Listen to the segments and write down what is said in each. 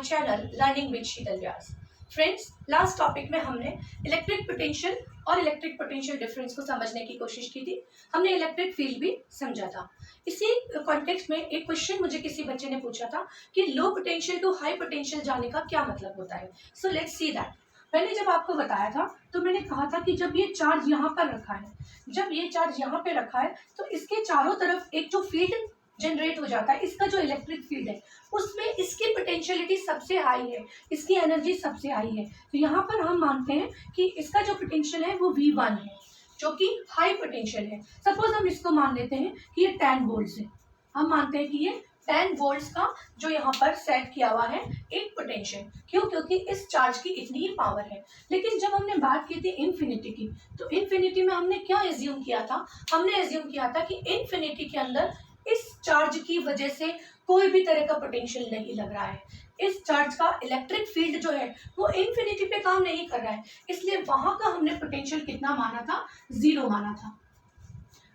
channel Learning with Sheetal Vyas. Friends, last topic में हमने electric potential और electric potential difference को समझने की कोशिश की थी। हमने इलेक्ट्रिक फील्ड भी समझा था। इसी कॉन्टेक्स्ट में एक क्वेश्चन मुझे किसी बच्चे ने पूछा था कि low potential to high potential जाने का क्या मतलब होता है। So let's see that. मैंने जब आपको बताया था तो मैंने कहा था कि जब ये चार्ज यहाँ पर रखा है, जब ये चार्ज यहाँ पे रखा है तो इसके चारों तरफ एक जो फील्ड जनरेट हो जाता है, इसका जो इलेक्ट्रिक फील्ड है उसमें इसकी पोटेंशियलिटी सबसे हाई है, इसकी एनर्जी सबसे हाई है। तो यहाँ पर हम मानते हैं कि इसका जो पोटेंशियल है वो V1 है, जो कि हाई पोटेंशियल है। सपोज हम इसको मान लेते हैं कि ये 10 वोल्ट्स है। हम मानते हैं कि ये 10 वोल्ट्स का जो यहाँ पर सेट किया हुआ है एक पोटेंशियल। क्यों? क्योंकि इस चार्ज की इतनी ही पावर है। लेकिन जब हमने बात की थी इन्फिनिटी की, तो इन्फिनिटी में हमने क्या एज्यूम किया था? हमने एज्यूम किया था कि इन्फिनिटी के अंदर इस चार्ज की वजह से कोई भी तरह का पोटेंशियल नहीं लग रहा है। इस चार्ज का इलेक्ट्रिक फील्ड जो है वो इन्फिनिटी पे काम नहीं कर रहा है, इसलिए वहां का हमने पोटेंशियल कितना माना था? 0 माना था।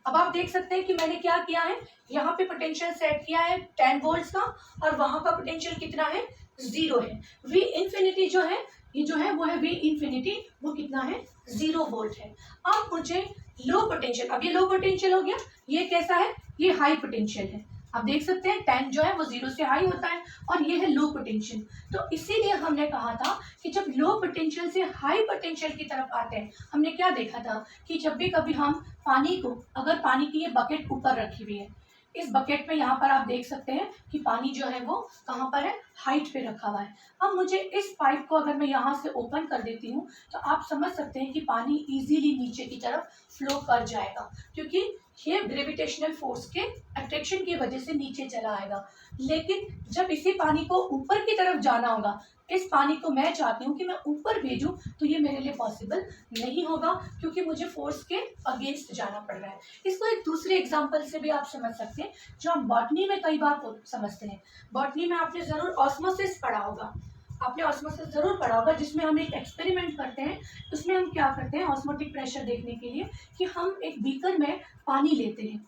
अब आप देख सकते हैं कि मैंने क्या किया है, यहाँ पे पोटेंशियल सेट किया है 10 वोल्ट्स का और वहां का पोटेंशियल कितना है? 0 है। V इन्फिनिटी जो है, ये जो है वो है V इन्फिनिटी, वो कितना है? 0 वोल्ट है। अब मुझे लो पोटेंशियल, अब ये लो पोटेंशियल हो गया, ये कैसा है? ये हाई पोटेंशियल है। आप देख सकते हैं 10 जो है वो 0 से हाई होता है और ये है लो पोटेंशियल। तो इसीलिए हमने कहा था कि जब लो पोटेंशियल से हाई पोटेंशियल की तरफ आते हैं, हमने क्या देखा था कि जब भी कभी हम पानी को, अगर पानी की ये बकेट ऊपर रखी हुई है, इस बकेट में यहाँ पर आप देख सकते हैं कि पानी जो है वो कहाँ पर है? हाइट पे रखा हुआ है। अब मुझे इस पाइप को अगर मैं यहाँ से ओपन कर देती हूँ तो आप समझ सकते हैं कि पानी इजीली नीचे की तरफ फ्लो कर जाएगा, क्योंकि ये ग्रेविटेशनल फोर्स के अट्रैक्शन की वजह से नीचे चला आएगा। लेकिन जब इसी पानी को ऊपर की तरफ जाना होगा, इस पानी को मैं चाहती हूँ कि मैं ऊपर भेजूँ, तो ये मेरे लिए पॉसिबल नहीं होगा, क्योंकि मुझे फोर्स के अगेंस्ट जाना पड़ रहा है। इसको एक दूसरे एग्जांपल से भी आप समझ सकते हैं, जो हम बॉटनी में कई बार समझते हैं। बॉटनी में आपने ज़रूर ऑस्मोसिस पढ़ा होगा, आपने ऑस्मोसिस ज़रूर पढ़ा होगा, जिसमें हम एक एक्सपेरिमेंट करते हैं। उसमें हम क्या करते हैं, ऑस्मोटिक प्रेशर देखने के लिए, कि हम एक बीकर में पानी लेते हैं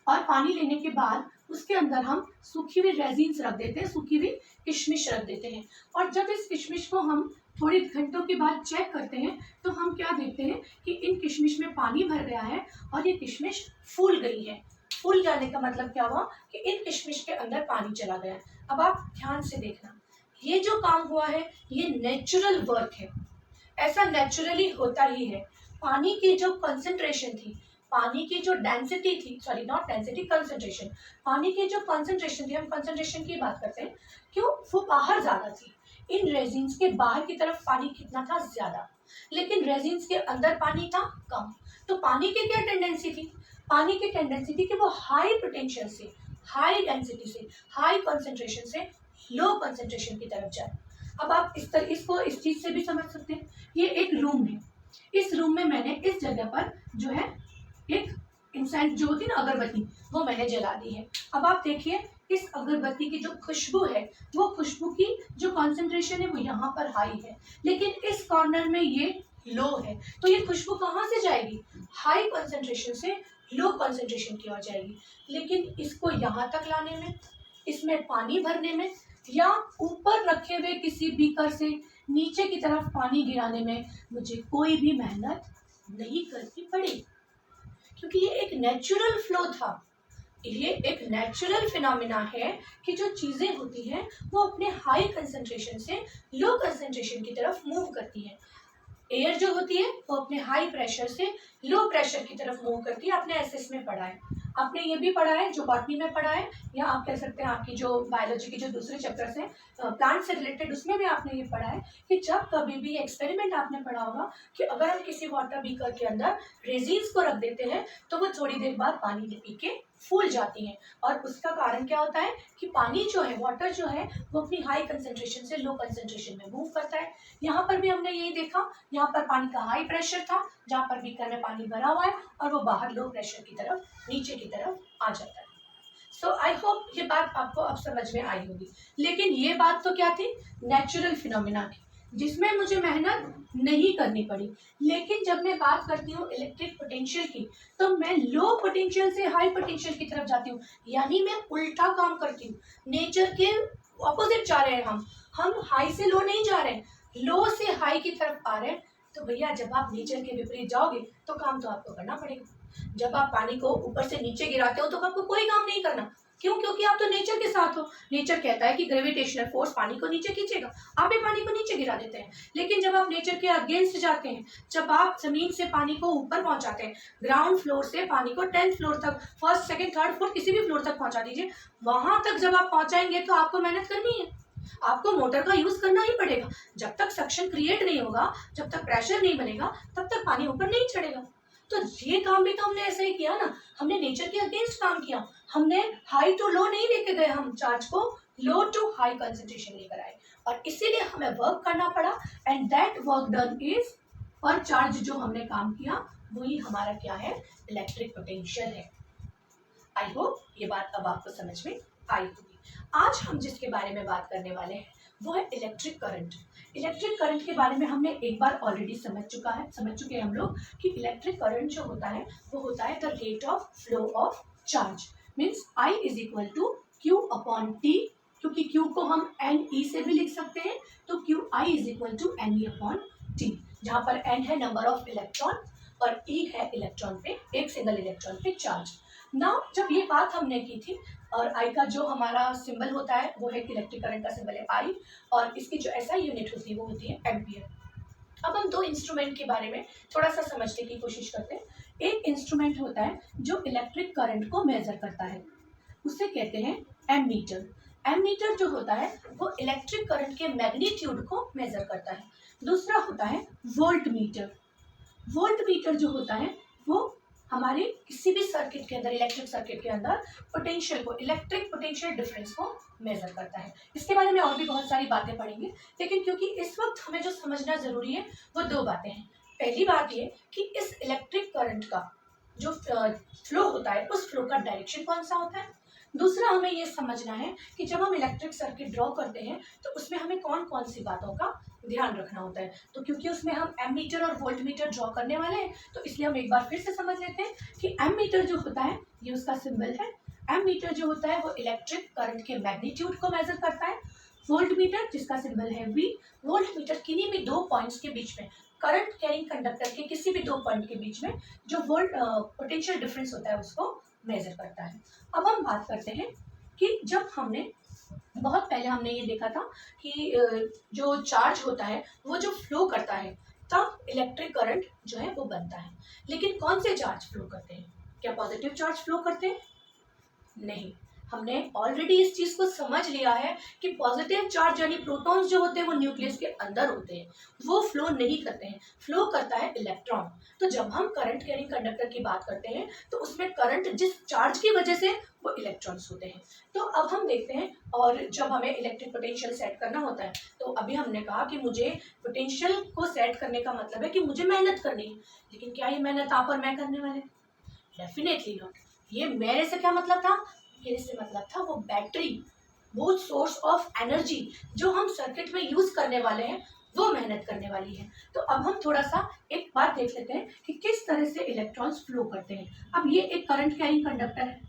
और पानी लेने के बाद उसके अंदर हम सूखी हुई रेजिन्स रख देते हैं, सूखी हुई किशमिश रख देते हैं। और जब इस किशमिश को हम थोड़े घंटों के बाद चेक करते हैं तो हम क्या देखते हैं कि इन किशमिश में पानी भर गया है और ये किशमिश फूल गई है। फूल जाने का मतलब क्या हुआ कि इन किशमिश के अंदर पानी चला गया है। अब आप ध्यान से देखना, ये जो काम हुआ है ये नेचुरल वर्क है, ऐसा नेचुरली होता ही है। पानी की जो कंसंट्रेशन थी, पानी की जो डेंसिटी थी, सॉरी नॉट डेंसिटी, कंसंट्रेशन, पानी की जो कंसंट्रेशन थी, हम कंसंट्रेशन की बात करते हैं, क्यों? वो बाहर ज़्यादा थी। इन रेजिन्स के बाहर की तरफ पानी कितना था? ज़्यादा। लेकिन रेजिन्स के अंदर पानी था कम। तो पानी की क्या टेंडेंसी थी? पानी की टेंडेंसी थी कि वो हाई पोटेंशियल से, हाई डेंसिटी से, हाई कंसंट्रेशन से लो कंसंट्रेशन की तरफ जाए। अब आप इसको इस चीज़ से भी समझ सकते हैं। ये एक रूम है, इस रूम में मैंने इस जगह पर जो है एक इंसेंस जो होती है ना, अगरबत्ती, वो मैंने जला दी है। अब आप देखिए इस अगरबत्ती की जो खुशबू है, वो खुशबू की जो कॉन्सेंट्रेशन है वो यहाँ पर हाई है, लेकिन इस कॉर्नर में ये लो है। तो ये खुशबू कहाँ से जाएगी? हाई कॉन्सेंट्रेशन से लो कॉन्सेंट्रेशन की ओर जाएगी। लेकिन इसको यहाँ तक लाने में, इसमें पानी भरने में, या ऊपर रखे हुए किसी बीकर से नीचे की तरफ पानी गिराने में मुझे कोई भी मेहनत नहीं करनी पड़ी, क्योंकि ये एक नेचुरल फ्लो था। ये एक नेचुरल फिनोमिना है कि जो चीज़ें होती हैं वो अपने हाई कंसंट्रेशन से लो कंसंट्रेशन की तरफ मूव करती हैं। एयर जो होती है वो अपने हाई प्रेशर से लो प्रेशर की तरफ मूव करती है। आपने एसएस में पढ़ा है, आपने ये भी पढ़ा है जो बॉटनी में पढ़ा है, या आप कह सकते हैं आपकी जो बायोलॉजी की जो दूसरे चैप्टर्स हैं प्लांट से रिलेटेड, उसमें भी आपने ये पढ़ा है कि जब कभी भी एक्सपेरिमेंट आपने पढ़ा होगा कि अगर हम किसी वाटर बीकर के अंदर रेजिन्स को रख देते हैं तो वो थोड़ी देर बाद पानी पी के फूल जाती हैं। और उसका कारण क्या होता है कि पानी जो है, वाटर जो है, वो अपनी हाई कंसंट्रेशन से लो कंसंट्रेशन में मूव करता है। यहाँ पर भी हमने यही देखा, यहाँ पर पानी का हाई प्रेशर था, जहाँ पर बीकर में पानी भरा हुआ है, और वो बाहर लो प्रेशर की तरफ, नीचे की तरफ आ जाता है। सो आई होप ये बात आपको अब समझ में आई होगी। लेकिन ये बात तो क्या थी? नेचुरल फिनोमिना थी, जिसमें मुझे मेहनत नहीं करनी पड़ी। लेकिन जब मैं बात करती हूँ इलेक्ट्रिक पोटेंशियल की, तो मैं लो पोटेंशियल से हाई पोटेंशियल की तरफ जाती हूँ, यानी मैं उल्टा काम करती हूँ। नेचर के ऑपोजिट जा रहे हैं, हम हाई से लो नहीं जा रहे हैं, लो से हाई की तरफ आ रहे हैं। तो भैया जब आप नेचर के विपरीत जाओगे तो काम तो आपको करना पड़ेगा। जब आप पानी को ऊपर से नीचे गिराते हो तो आपको कोई काम नहीं करना। क्यों? क्योंकि आप तो नेचर के साथ हो। नेचर कहता है कि ग्रेविटेशनल फोर्स पानी को नीचे खींचेगा, आप भी पानी को नीचे गिरा देते हैं। लेकिन जब आप नेचर के अगेंस्ट जाते हैं, जब आप जमीन से पानी को ऊपर पहुंचाते हैं, ग्राउंड फ्लोर से पानी को 10th फ्लोर तक, फर्स्ट सेकंड थर्ड फोर्थ किसी भी फ्लोर तक पहुंचा दीजिए, वहां तक जब आप पहुंचाएंगे तो आपको मेहनत करनी है, आपको मोटर का यूज करना ही पड़ेगा। जब तक सक्शन क्रिएट नहीं होगा, जब तक प्रेशर नहीं बनेगा, तब तक पानी ऊपर नहीं चढ़ेगा। तो ये काम भी तो हमने ऐसे ही किया ना, हमने नेचर के अगेंस्ट काम किया। हमने हाई टू लो नहीं लेके गए, हम चार्ज को लो टू हाई कंसंट्रेशन लेकर आए, और इसीलिए हमें वर्क करना पड़ा। And that work done is, और चार्ज जो हमने काम किया वही हमारा क्या है, इलेक्ट्रिक पोटेंशियल है। आई होप ये बात अब आपको समझ में आई होगी। आज हम जिसके बारे में बात करने वाले हैं वो है इलेक्ट्रिक करंट। इलेक्ट्रिक करंट के बारे में हमने एक बार ऑलरेडी समझ चुके हैं हम लोग कि इलेक्ट्रिक करंट जो होता है वो होता है the rate of flow of charge, means I is equal to Q upon T, क्योंकि Q को हम NE से भी लिख सकते हैं, तो QI is equal to NE upon T, जहाँ पर N है नंबर ऑफ इलेक्ट्रॉन और E है इलेक्ट्रॉन पे, एक सिंगल इलेक्ट्रॉन पे चार्ज। ना जब ये बात हमने की थी, और आई का जो हमारा सिंबल होता है वो है, इलेक्ट्रिक करंट का सिंबल है आई, और इसकी जो SI यूनिट होती है वो होती है एम्पियर। अब हम दो इंस्ट्रूमेंट के बारे में थोड़ा सा समझने की कोशिश करते हैं। एक इंस्ट्रूमेंट होता है जो इलेक्ट्रिक करंट को मेजर करता है, उसे कहते हैं एमीटर। एमीटर जो होता है वो इलेक्ट्रिक करंट के मैग्नीट्यूड को मेजर करता है। दूसरा होता है वोल्ट मीटर। वोल्ट मीटर जो होता है वो हमारे किसी भी सर्किट के अंदर, इलेक्ट्रिक सर्किट के अंदर पोटेंशियल को, इलेक्ट्रिक पोटेंशियल डिफरेंस को मेजर करता है। इसके बारे में और भी बहुत सारी बातें पढ़ेंगे, लेकिन क्योंकि इस वक्त हमें जो समझना जरूरी है वो दो बातें हैं। पहली बात ये कि इस इलेक्ट्रिक करंट का जो फ्लो होता है उस फ्लो का डायरेक्शन कौन सा होता है। दूसरा हमें ये समझना है कि जब हम इलेक्ट्रिक सर्किट ड्रॉ करते हैं तो उसमें हमें कौन कौन सी बातों का ध्यान रखना होता है। तो क्योंकि उसमें हम एमीटर और वोल्ट मीटर ड्रॉ करने वाले हैं, तो इसलिए हम एक बार फिर से समझ लेते हैं कि एमीटर जो होता है ये उसका सिंबल है। एमीटर जो होता है वो इलेक्ट्रिक करंट के मैग्नीट्यूड को मेजर करता है। वोल्ट मीटर जिसका सिंबल है V, वोल्ट मीटर किन्हीं भी दो पॉइंट्स के बीच में, करंट कैरिंग कंडक्टर के किसी भी दो पॉइंट के बीच में जो वोल्ट पोटेंशियल डिफरेंस होता है उसको मेजर करता है। अब हम बात करते हैं कि जब हमने बहुत पहले हमने ये देखा था कि जो चार्ज होता है वो जो फ्लो करता है तब इलेक्ट्रिक करंट जो है वो बनता है। लेकिन कौन से चार्ज फ्लो करते हैं? क्या पॉजिटिव चार्ज फ्लो करते हैं? नहीं, हमने ऑलरेडी इस चीज को समझ लिया है कि पॉजिटिव चार्ज यानी प्रोटॉन्स जो होते हैं वो न्यूक्लियस के अंदर होते हैं, वो फ्लो नहीं करते हैं, फ्लो करता है इलेक्ट्रॉन। तो जब हम करंट कैरिंग कंडक्टर की बात करते हैं तो उसमें करंट जिस चार्ज की वजह से वो इलेक्ट्रॉन्स होते हैं। तो अब हम देखते हैं, और जब हमें इलेक्ट्रिक पोटेंशियल सेट करना होता है तो अभी हमने कहा कि मुझे पोटेंशियल को सेट करने का मतलब है कि मुझे मेहनत करनी है। लेकिन क्या ये मेहनत आप और मैं करने वाले? Definitely not. ये मेरे से क्या मतलब था? मेरे से मतलब था वो बैटरी, वो सोर्स ऑफ एनर्जी जो हम सर्किट में यूज करने वाले हैं वो मेहनत करने वाली है। तो अब हम थोड़ा सा एक बात देख लेते हैं कि किस तरह से इलेक्ट्रॉन्स फ्लो करते हैं। अब ये एक करंट कैरिंग कंडक्टर है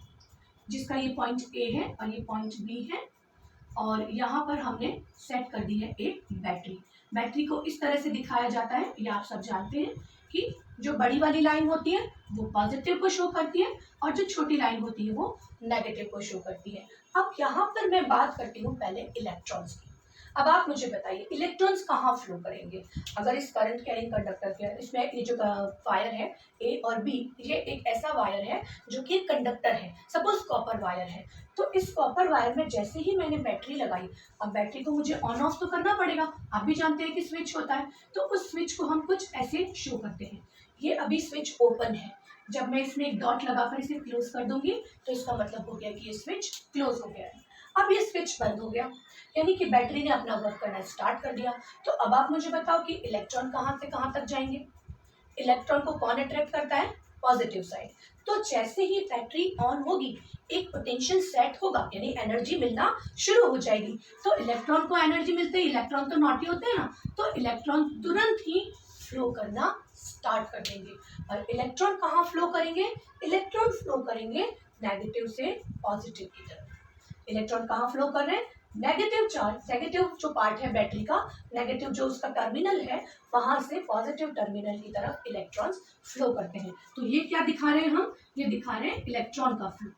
जिसका ये पॉइंट A है और ये पॉइंट B है, और यहाँ पर हमने सेट कर दी है एक बैटरी। बैटरी को इस तरह से दिखाया जाता है, ये आप सब जानते हैं कि जो बड़ी वाली लाइन होती है वो पॉजिटिव को शो करती है और जो छोटी लाइन होती है वो नेगेटिव को शो करती है। अब यहाँ पर मैं बात करती हूँ पहले इलेक्ट्रॉन्स की। अब आप मुझे बताइए इलेक्ट्रॉन्स कहाँ फ्लो करेंगे? अगर इस करंट कैरिंग कंडक्टर के इसमें ये जो वायर है A और B, ये एक ऐसा वायर है जो कि कंडक्टर है, सपोज कॉपर वायर है। तो इस कॉपर वायर में जैसे ही मैंने बैटरी लगाई, अब बैटरी को मुझे ऑन ऑफ तो करना पड़ेगा, आप भी जानते हैं कि स्विच होता है, तो उस स्विच को हम कुछ ऐसे शो करते हैं। ये अभी स्विच ओपन है, जब मैं इसमें एक डॉट लगाकर इसे क्लोज कर दूंगी तो इसका मतलब हो गया कि ये स्विच क्लोज हो गया है। अब ये स्विच बंद हो गया, यानी कि बैटरी ने अपना वर्क करना स्टार्ट कर दिया। तो अब आप मुझे बताओ कि इलेक्ट्रॉन कहाँ से कहाँ तक जाएंगे? इलेक्ट्रॉन को कौन अट्रैक्ट करता है? Positive side. तो जैसे ही बैटरी ऑन होगी एक पोटेंशियल सेट होगा, यानी एनर्जी मिलना शुरू हो जाएगी। तो इलेक्ट्रॉन को एनर्जी मिलते ही, इलेक्ट्रॉन तो नॉटी होते हैं ना, तो इलेक्ट्रॉन तुरंत ही फ्लो करना स्टार्ट कर देंगे। और इलेक्ट्रॉन कहाँ फ्लो करेंगे? इलेक्ट्रॉन फ्लो करेंगे नेगेटिव से पॉजिटिव की तरफ। इलेक्ट्रॉन कहाँ फ्लो कर रहे हैं? नेगेटिव चार्ज, नेगेटिव जो पार्ट है बैटरी का, नेगेटिव जो उसका टर्मिनल है, वहां से पॉजिटिव टर्मिनल की तरफ इलेक्ट्रॉन्स फ्लो करते हैं। तो ये क्या दिखा रहे हैं हम, ये दिखा रहे हैं इलेक्ट्रॉन का flow,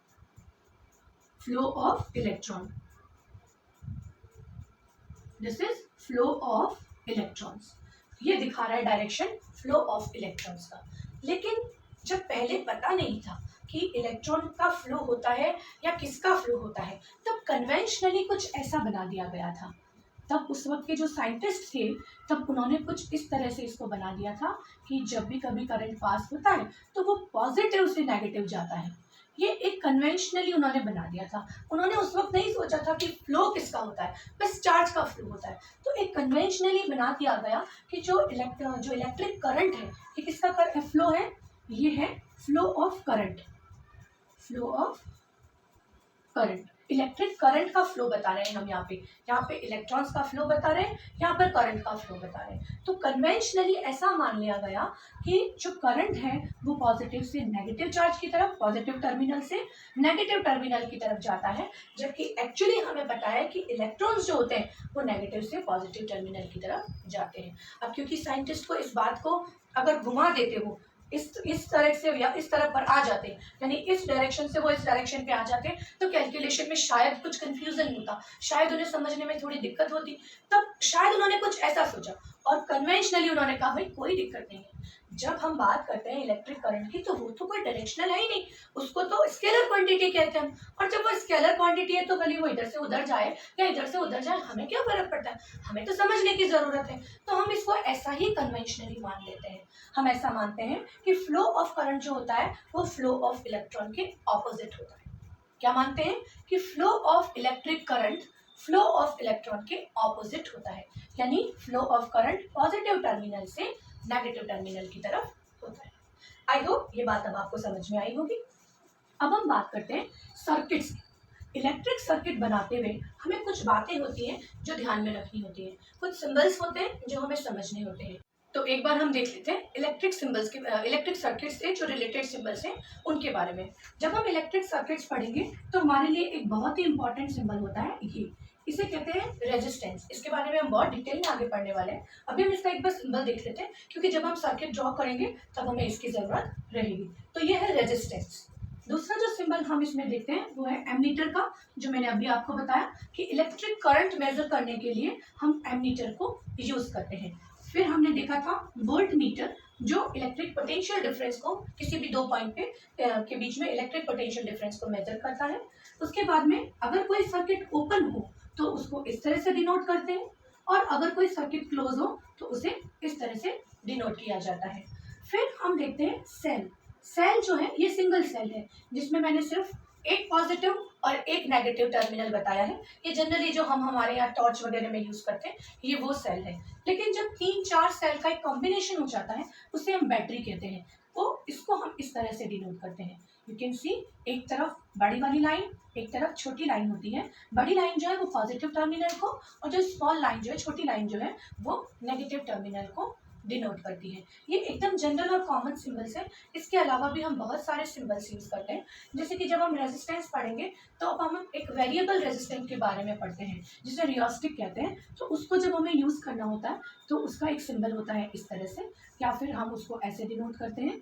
flow of electron, this is flow of electrons. ये दिखा रहा है डायरेक्शन फ्लो ऑफ इलेक्ट्रॉन्स का। लेकिन जब पहले पता नहीं था कि इलेक्ट्रॉन का फ्लो होता है या किसका फ्लो होता है, तब कन्वेंशनली कुछ ऐसा बना दिया गया था। तब उस वक्त के जो साइंटिस्ट थे, तब उन्होंने कुछ इस तरह से इसको बना दिया था कि जब भी कभी करंट पास होता है तो वो पॉजिटिव से नेगेटिव जाता है। ये एक कन्वेंशनली उन्होंने बना दिया था। उन्होंने उस वक्त नहीं सोचा था कि फ्लो किसका होता है, बस चार्ज का फ्लो होता है। तो एक कन्वेंशनली बना दिया गया कि जो इलेक्ट्रिक करंट है, ये किसका फ्लो है, ये है flow of current, flow of current. Electric current का फ्लो बता रहे हैं हम यहाँ पे इलेक्ट्रॉन्स का फ्लो बता रहे हैं, यहाँ पर करंट का फ्लो बता रहे हैं। तो कन्वेंशनली ऐसा मान लिया गया कि जो करंट है वो पॉजिटिव से नेगेटिव चार्ज की तरफ, पॉजिटिव टर्मिनल से नेगेटिव टर्मिनल की तरफ जाता है, जबकि एक्चुअली हमें पता है कि इलेक्ट्रॉन्स जो होते हैं वो नेगेटिव से पॉजिटिव टर्मिनल की तरफ जाते हैं। अब क्योंकि साइंटिस्ट को इस बात को अगर घुमा देते हो, इस तरह से या इस तरह पर आ जाते, यानी इस डायरेक्शन से वो इस डायरेक्शन पे आ जाते, तो कैलकुलेशन में शायद कुछ कंफ्यूजन होता, शायद उन्हें समझने में थोड़ी दिक्कत होती। तब शायद उन्होंने कुछ ऐसा सोचा और कन्वेंशनली उन्होंने कहा भाई कोई दिक्कत नहीं है। जब हम बात करते हैं इलेक्ट्रिक करंट की, तो वो तो कोई डायरेक्शनल है ही नहीं, उसको तो स्केलर क्वांटिटी कहते हैं। और जब वो स्केलर क्वांटिटी है तो भले वो इधर से उधर जाए या इधर से उधर जाए, हमें क्या फर्क पड़ता है, हमें तो समझने की जरूरत है। तो हम इसको ऐसा ही कन्वेंशनली मान लेते हैं। हम ऐसा मानते हैं कि फ्लो ऑफ करंट जो होता है वो फ्लो ऑफ इलेक्ट्रॉन के ऑपोजिट होता है। क्या मानते हैं कि flow of electric current flow of electron के ऑपोजिट होता है, यानी flow of current positive terminal से नेगेटिव टर्मिनल की तरफ होता है। आई होप ये बात अब आपको समझ में आई होगी। अब हम बात करते हैं सर्किट्स की। इलेक्ट्रिक सर्किट बनाते हुए हमें कुछ बातें होती हैं जो ध्यान में रखनी होती हैं, कुछ सिंबल्स होते हैं जो हमें समझने होते हैं। तो एक बार हम देख लेते हैं इलेक्ट्रिक सिंबल्स के, इलेक्ट्रिक सर्किट से जो रिलेटेड सिंबल्स हैं उनके बारे में। जब हम इलेक्ट्रिक सर्किट्स पढ़ेंगे तो हमारे लिए एक बहुत ही इंपॉर्टेंट सिंबल होता है ये, इसे कहते हैं रेजिस्टेंस। इसके बारे में हम बहुत डिटेल में आगे पढ़ने वाले हैं। अभी हम इसका एक बार सिंबल देख लेते हैं, क्योंकि जब हम सर्किट ड्रॉ करेंगे तब हमें इसकी जरूरत रहेगी। तो ये है रेजिस्टेंस। दूसरा जो सिंबल हम इसमें देखते हैं वो है एमीटर का, जो मैंने अभी आपको बताया कि इलेक्ट्रिक करंट मेजर करने के लिए हम एमीटर को यूज करते हैं। फिर हमने देखा था वोल्ट मीटर, जो इलेक्ट्रिक पोटेंशियल डिफरेंस को किसी भी दो पॉइंट पे के बीच में इलेक्ट्रिक पोटेंशियल डिफरेंस को मेजर करता है। उसके बाद में अगर कोई सर्किट ओपन हो तो उसको इस तरह से डिनोट करते हैं, और अगर कोई सर्किट क्लोज हो तो उसे इस तरह से डिनोट किया जाता है। फिर हम देखते हैं सेल। सेल जो है ये सिंगल सेल है, जिसमें मैंने सिर्फ एक पॉजिटिव और एक नेगेटिव टर्मिनल बताया है। ये जनरली जो हम हमारे यहाँ टॉर्च वगैरह में यूज करते हैं, ये वो सेल है। लेकिन जब 3-4 सेल का एक कॉम्बिनेशन हो जाता है उसे हम बैटरी कहते हैं। तो इसको हम इस तरह से डिनोट करते हैं। यू कैन सी, एक तरफ बड़ी वाली लाइन, एक तरफ छोटी लाइन होती है। बड़ी लाइन जो है वो पॉजिटिव टर्मिनल को, और जो स्मॉल लाइन जो है, छोटी लाइन जो है, वो नेगेटिव टर्मिनल को डिनोट करती है। ये एकदम जनरल और कॉमन सिंबल्स हैं। इसके अलावा भी हम बहुत सारे सिंबल्स यूज करते हैं। जैसे कि जब हम रेजिस्टेंस पढ़ेंगे तो अब हम एक वेरिएबल रेजिस्टेंस के बारे में पढ़ते हैं, जिसे रियोस्टिक कहते हैं। तो उसको जब हमें यूज करना होता है तो उसका एक सिंबल होता है इस तरह से, या फिर हम उसको ऐसे डिनोट करते हैं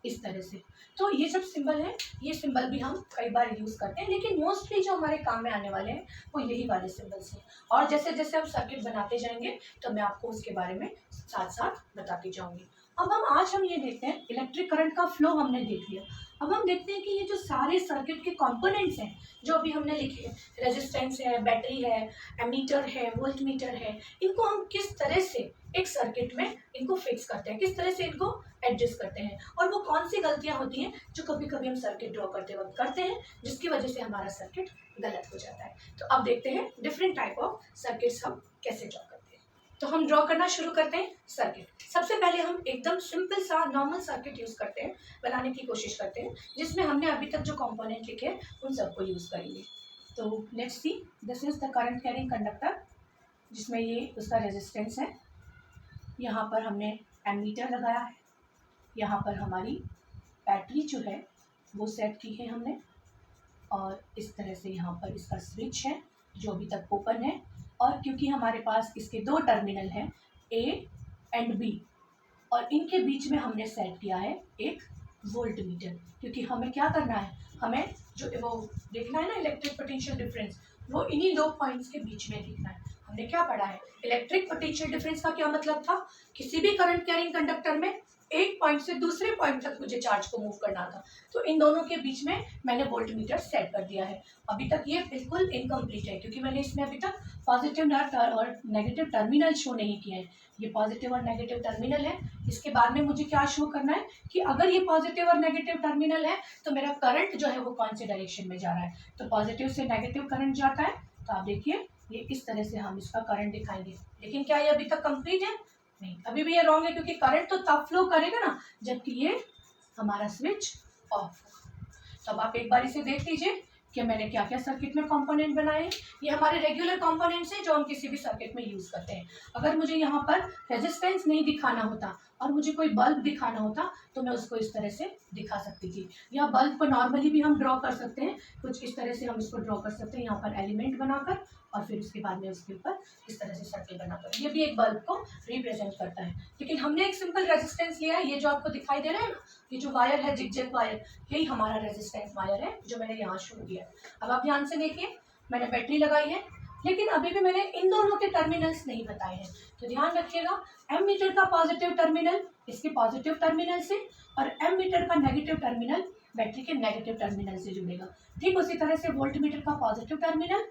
इस तरह से। तो ये सब सिंबल है, ये सिंबल भी हम कई बार यूज करते हैं, लेकिन मोस्टली जो हमारे काम में आने वाले हैं वो यही वाले सिंबल्स हैं। और जैसे जैसे हम सर्किट बनाते जाएंगे तो मैं आपको उसके बारे में साथ साथ बताती जाऊंगी। अब आज हम ये देखते हैं इलेक्ट्रिक करंट का फ्लो हमने देख लिया। अब हम देखते हैं कि ये जो सारे सर्किट के कंपोनेंट्स हैं जो अभी हमने लिखे, रेजिस्टेंस है, बैटरी है, एमीटर है, वोल्ट मीटर है, इनको हम किस तरह से एक सर्किट में इनको फिक्स करते हैं, किस तरह से इनको एडजस्ट करते हैं, और वो कौन सी गलतियां होती हैं जो कभी कभी हम सर्किट ड्रॉ करते वक्त करते हैं, जिसकी वजह से हमारा सर्किट गलत हो जाता है। तो अब देखते हैं डिफरेंट टाइप ऑफ सर्किट्स हम कैसे ड्रॉ करते हैं। तो हम ड्रॉ करना शुरू करते हैं सर्किट। सबसे पहले हम एकदम सिंपल सा नॉर्मल सर्किट यूज करते हैं, बनाने की कोशिश करते हैं, जिसमें हमने अभी तक जो कंपोनेंट लिखे हैं उन सबको यूज करेंगे। तो let's see, this is the current carrying conductor, जिसमें ये उसका रेजिस्टेंस है। यहाँ पर हमने एमीटर लगाया है, यहाँ पर हमारी बैटरी जो है वो सेट की है हमने, और इस तरह से यहाँ पर इसका स्विच है जो अभी तक ओपन है, और क्योंकि हमारे पास इसके दो टर्मिनल हैं ए एंड बी, और इनके बीच में हमने सेट किया है एक वोल्ट मीटर, क्योंकि हमें क्या करना है, हमें जो वो देखना है ना इलेक्ट्रिक पोटेंशियल डिफरेंस, वो इन्हीं दो पॉइंट्स के बीच में देखना है। हमने क्या पढ़ा है, इलेक्ट्रिक पोटेंशियल डिफरेंस का क्या मतलब था, किसी भी करंट कैरिंग कंडक्टर में एक पॉइंट से दूसरे पॉइंट तक मुझे चार्ज को मूव करना था, तो इन दोनों के बीच में मैंने वोल्ट मीटर सेट कर दिया है। अभी तक ये बिल्कुल इनकम्प्लीट है, क्योंकि मैंने इसमें अभी तक पॉजिटिव और नेगेटिव टर्मिनल शो नहीं किया है। ये पॉजिटिव और नेगेटिव टर्मिनल है। इसके बाद में मुझे क्या शो करना है कि अगर ये पॉजिटिव और नेगेटिव टर्मिनल है तो मेरा करंट जो है वो कौन से डायरेक्शन में जा रहा है, तो पॉजिटिव से नेगेटिव करंट जाता है। तो आप देखिए ये इस तरह से हम इसका करंट दिखाएंगे। लेकिन क्या ये अभी तक कंप्लीट है, नहीं, अभी भी ये रॉन्ग है, क्योंकि करंट तो तब फ्लो करेगा ना जबकि ये हमारा स्विच ऑफ होगा। तो अब आप एक बार इसे देख लीजिए कि मैंने क्या क्या सर्किट में कंपोनेंट बनाए हैं। ये हमारे रेगुलर कंपोनेंट्स हैं जो हम किसी भी सर्किट में यूज करते हैं। अगर मुझे यहाँ पर रेजिस्टेंस नहीं दिखाना होता और मुझे कोई बल्ब दिखाना होता तो मैं उसको इस तरह से दिखा सकती थी, या बल्ब को नॉर्मली भी हम ड्रॉ कर सकते हैं, कुछ इस तरह से हम इसको ड्रॉ कर सकते हैं, यहाँ पर एलिमेंट बनाकर और फिर उसके बाद में उसके ऊपर इस तरह से सर्कल बनाकर। ये भी एक बल्ब को रिप्रेजेंट करता है। लेकिन हमने एक सिंपल रेजिस्टेंस लिया है, ये जो आपको दिखाई दे रहा है ना, ये जो वायर है जिगजैग वायर, यही हमारा रेजिस्टेंस वायर है जो मैंने यहाँ शो किया है। अब आप ध्यान से देखिए, मैंने बैटरी लगाई है, लेकिन अभी भी मैंने इन दोनों के टर्मिनल्स नहीं बताए हैं। तो ध्यान रखिएगा, एमीटर का पॉजिटिव टर्मिनल इसके पॉजिटिव टर्मिनल से और एमीटर का नेगेटिव टर्मिनल बैटरी के नेगेटिव टर्मिनल से जुड़ेगा। ठीक उसी तरह से वोल्ट मीटर का पॉजिटिव टर्मिनल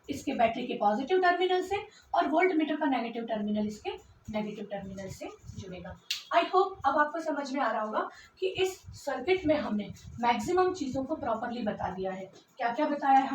इसके बैटरी के पॉजिटिव टर्मिनल से और वोल्ट मीटर का नेगेटिव टर्मिनल इसके नेगेटिव टर्मिनल से जुड़ेगा। आई होप अब आपको समझ में आ रहा होगा कि इस सर्किट में हमने मैक्सिमम चीज़ों को प्रॉपरली बता दिया है। क्या क्या बताया है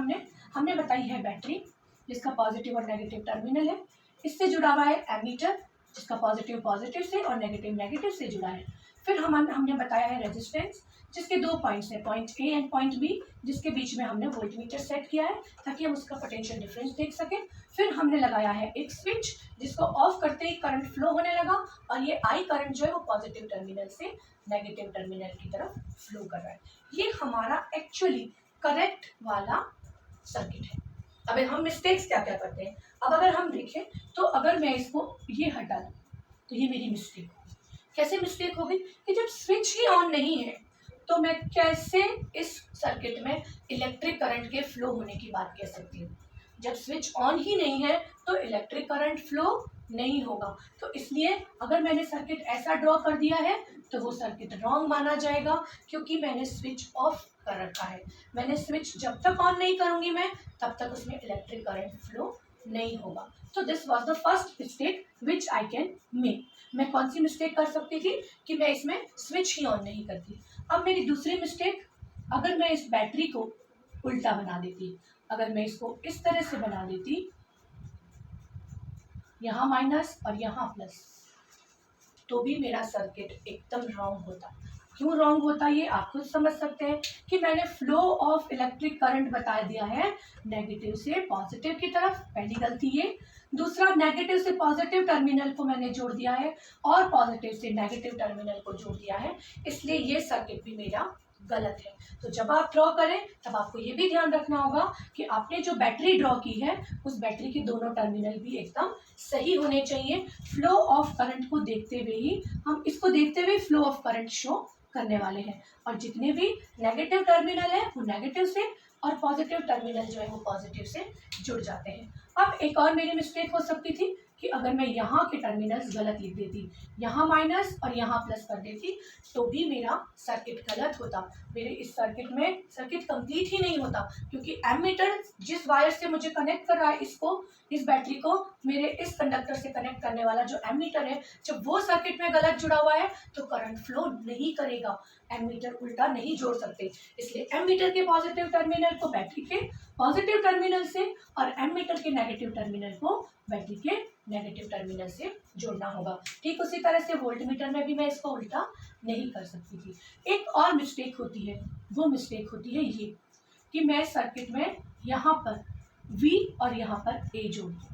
हमने बताई है बैटरी जिसका पॉजिटिव और नेगेटिव टर्मिनल है, इससे जुड़ा हुआ है एमीटर जिसका पॉजिटिव पॉजिटिव से और नेगेटिव नेगेटिव से जुड़ा है। फिर हमने बताया है रेजिस्टेंस जिसके दो पॉइंट्स हैं, point A and point B, जिसके बीच में हमने वोल्ट मीटर सेट किया है ताकि हम उसका पोटेंशियल डिफरेंस देख सकें। फिर हमने लगाया है एक स्विच जिसको ऑफ करते ही करंट फ्लो होने लगा और ये आई करंट जो है वो पॉजिटिव टर्मिनल से नेगेटिव टर्मिनल की तरफ फ्लो कर रहा है। ये हमारा एक्चुअली करेक्ट वाला सर्किट है। अब हम मिस्टेक्स क्या क्या करते हैं, अब अगर हम देखें तो अगर मैं इसको ये हटा दूँ तो ये मेरी मिस्टेक होगी। कैसे मिस्टेक होगी कि जब स्विच ही ऑन नहीं है तो मैं कैसे इस सर्किट में इलेक्ट्रिक करंट के फ्लो होने की बात कह सकती हूँ। जब स्विच ऑन ही नहीं है तो इलेक्ट्रिक करंट फ्लो नहीं होगा। तो इसलिए अगर मैंने सर्किट ऐसा ड्रॉ कर दिया है तो वो सर्किट रॉन्ग माना जाएगा, क्योंकि मैंने स्विच ऑफ कर रखा है। मैंने स्विच जब तक ऑन नहीं करूँगी मैं तब तक उसमें इलेक्ट्रिक करंट फ्लो नहीं होगा। तो this was the first mistake which I can make. मैं कौन सी मिस्टेक कर सकती थी कि मैं इसमें स्विच ही ऑन नहीं करती। अब मेरी दूसरी मिस्टेक, अगर मैं इस बैटरी को उल्टा बना देती, अगर मैं इसको इस तरह से बना देती, यहाँ माइनस और यहाँ प्लस, तो भी मेरा सर्किट एकदम रॉन्ग होता। क्यों रॉन्ग होता ये आप खुद समझ सकते हैं कि मैंने फ्लो ऑफ इलेक्ट्रिक करंट बता दिया है नेगेटिव से पॉजिटिव की तरफ, पहली गलती ये। दूसरा, नेगेटिव से पॉजिटिव टर्मिनल को मैंने जोड़ दिया है और पॉजिटिव से नेगेटिव टर्मिनल को जोड़ दिया है, इसलिए ये सर्किट भी मेरा गलत है। तो जब आप ड्रॉ करें तब आपको ये भी ध्यान रखना होगा कि आपने जो बैटरी ड्रॉ की है उस बैटरी के दोनों टर्मिनल भी एकदम सही होने चाहिए। फ्लो ऑफ करंट को देखते हुए ही हम इसको देखते हुए फ्लो ऑफ करंट शो करने वाले हैं, और जितने भी नेगेटिव टर्मिनल है वो नेगेटिव से और पॉजिटिव टर्मिनल जो है वो पॉजिटिव से जुड़ जाते हैं। अब एक और मेरी मिस्टेक हो सकती थी कि अगर मैं यहाँ के टर्मिनल्स गलत लिख देती, यहाँ माइनस और यहाँ प्लस कर देती, तो भी मेरा सर्किट गलत होता। मेरे इस सर्किट में सर्किट कंप्लीट ही नहीं होता, क्योंकि एमीटर जिस वायर से मुझे कनेक्ट कर रहा है इसको, इस बैटरी को मेरे इस कंडक्टर से कनेक्ट करने वाला जो एमीटर है, जब वो सर्किट में गलत जुड़ा हुआ है तो करंट फ्लो नहीं करेगा। एमीटर उल्टा नहीं जोड़ सकते, इसलिए एमीटर के पॉजिटिव टर्मिनल को बैटरी के पॉजिटिव टर्मिनल से और एमीटर के नेगेटिव टर्मिनल को बैटरी के नेगेटिव टर्मिनल से जोड़ना होगा। ठीक उसी तरह से वोल्ट मीटर में भी मैं इसको उल्टा नहीं कर सकती थी। एक और मिस्टेक होती है, वो मिस्टेक होती है ये कि मैं सर्किट में यहाँ पर V और यहाँ पर A जोड़ दूँ।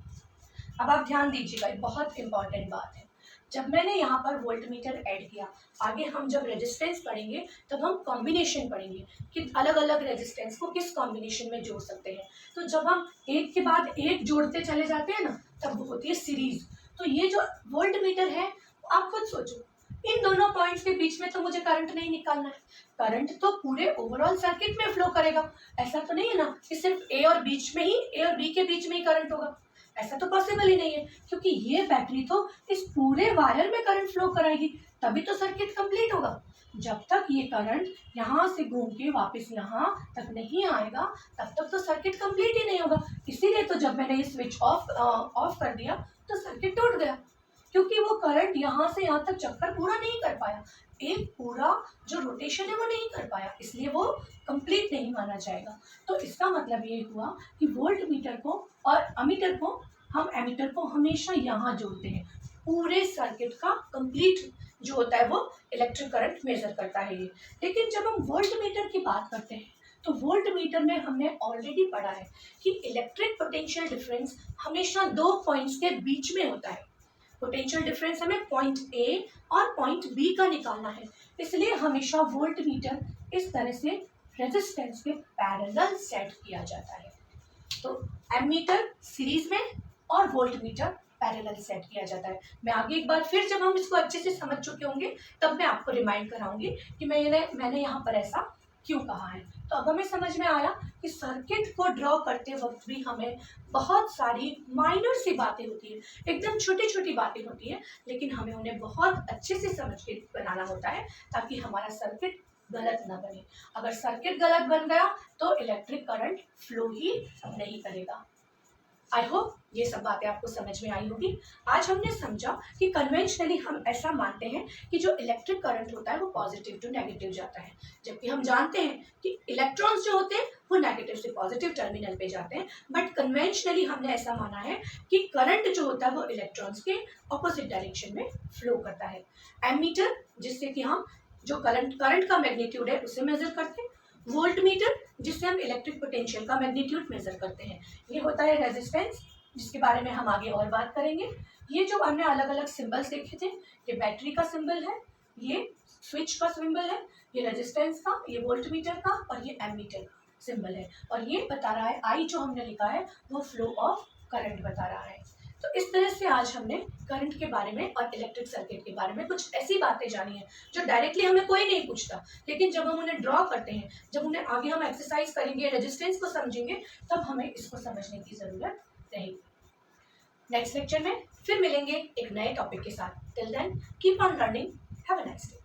अब आप ध्यान दीजिएगा, बहुत इंपॉर्टेंट बात है। जब मैंने यहाँ पर वोल्ट मीटर ऐड किया, आगे हम जब रेजिस्टेंस पढ़ेंगे तब हम कॉम्बिनेशन पढ़ेंगे कि अलग अलग रेजिस्टेंस को किस कॉम्बिनेशन में जोड़ सकते हैं। तो जब हम एक के बाद एक जोड़ते चले जाते हैं ना, तब वो होती है सीरीज। तो ये जो वोल्ट मीटर है, आप खुद सोचो, इन दोनों पॉइंट्स के बीच में तो मुझे करंट नहीं निकालना है, करंट तो पूरे ओवरऑल सर्किट में फ्लो करेगा। ऐसा तो नहीं है ना कि सिर्फ ए और बी के बीच में ही करंट होगा, ऐसा तो पॉसिबल ही नहीं है, क्योंकि ये बैटरी तो इस पूरे वायर में करंट फ्लो कराएगी, तभी तो सर्किट कंप्लीट होगा। जब तक ये करंट यहाँ से घूम के वापस यहाँ तक नहीं आएगा, तब तक तो सर्किट कंप्लीट ही नहीं होगा। इसीलिए तो जब मैंने ये स्विच ऑफ कर दिया तो सर्किट टूट गया, क्योंकि वो करंट यहाँ से यहाँ तक चक्कर पूरा नहीं कर पाया, एक पूरा जो रोटेशन है वो नहीं कर पाया, इसलिए वो कंप्लीट नहीं माना जाएगा। तो इसका मतलब ये हुआ कि वोल्ट मीटर को और अमीटर को, हम एमीटर को हमेशा यहाँ जोड़ते हैं। पूरे सर्किट का कंप्लीट जो होता है वो इलेक्ट्रिक करंट मेजर करता है ये। लेकिन जब हम वोल्ट मीटर की बात करते हैं, तो वोल्ट मीटर में हमने ऑलरेडी पढ़ा है कि इलेक्ट्रिक पोटेंशियल डिफरेंस हमेशा दो पॉइंट्स के बीच में होता है। पोटेंशियल डिफरेंस हमें पॉइंट ए और पॉइंट बी का निकालना है, इसलिए हमेशा वोल्ट मीटर इस तरह से रेजिस्टेंस के पैरेलल सेट किया जाता है। तो एमीटर सीरीज में और वोल्ट मीटर पैरेलल सेट किया जाता है। मैं आगे एक बार फिर जब हम इसको अच्छे से समझ चुके होंगे तब मैं आपको रिमाइंड कराऊंगी कि मैंने यहाँ पर ऐसा क्यों कहा है। तो अब हमें समझ में आया कि सर्किट को ड्रॉ करते वक्त भी हमें बहुत सारी माइनर सी बातें होती है, एकदम छोटी छोटी बातें होती हैं, लेकिन हमें उन्हें बहुत अच्छे से समझ के बनाना होता है ताकि हमारा सर्किट गलत ना बने। अगर सर्किट गलत बन गया तो इलेक्ट्रिक करंट फ्लो ही नहीं करेगा। आई होप ये सब बातें आपको समझ में आई होगी। आज हमने समझा कि कन्वेंशनली हम ऐसा मानते हैं कि जो इलेक्ट्रिक करंट होता है वो पॉजिटिव टू नेगेटिव जाता है, जबकि हम जानते हैं कि इलेक्ट्रॉन्स जो होते हैं वो नेगेटिव से पॉजिटिव टर्मिनल पे जाते हैं। बट कन्वेंशनली हमने ऐसा माना है कि करंट जो होता है वो इलेक्ट्रॉन्स के ऑपोजिट डायरेक्शन में फ्लो करता है। एमीटर, जिससे कि हम जो करंट का मैग्नीट्यूड है उसे मेजर करते हैं। वोल्ट मीटर, जिससे हम इलेक्ट्रिक पोटेंशियल का मैग्नीट्यूड मेजर करते हैं। ये होता है रेजिस्टेंस, जिसके बारे में हम आगे और बात करेंगे। ये जो हमने अलग अलग सिंबल्स देखे थे, ये बैटरी का सिंबल है, ये स्विच का सिंबल है, ये रेजिस्टेंस का, ये वोल्ट मीटर का, और ये एमीटर का सिंबल है। और ये बता रहा है, आई जो हमने लिखा है वो फ्लो ऑफ करंट बता रहा है। तो इस तरह से आज हमने करंट के बारे में और इलेक्ट्रिक सर्किट के बारे में कुछ ऐसी बातें जानी है जो डायरेक्टली हमें कोई नहीं पूछता, लेकिन जब हम उन्हें ड्रॉ करते हैं, जब उन्हें आगे हम एक्सरसाइज करेंगे, रेजिस्टेंस को समझेंगे, तब हमें इसको समझने की ज़रूरत रहेगी। नेक्स्ट लेक्चर में फिर मिलेंगे एक नए टॉपिक के साथ। Till then keep on learning, have a nice day.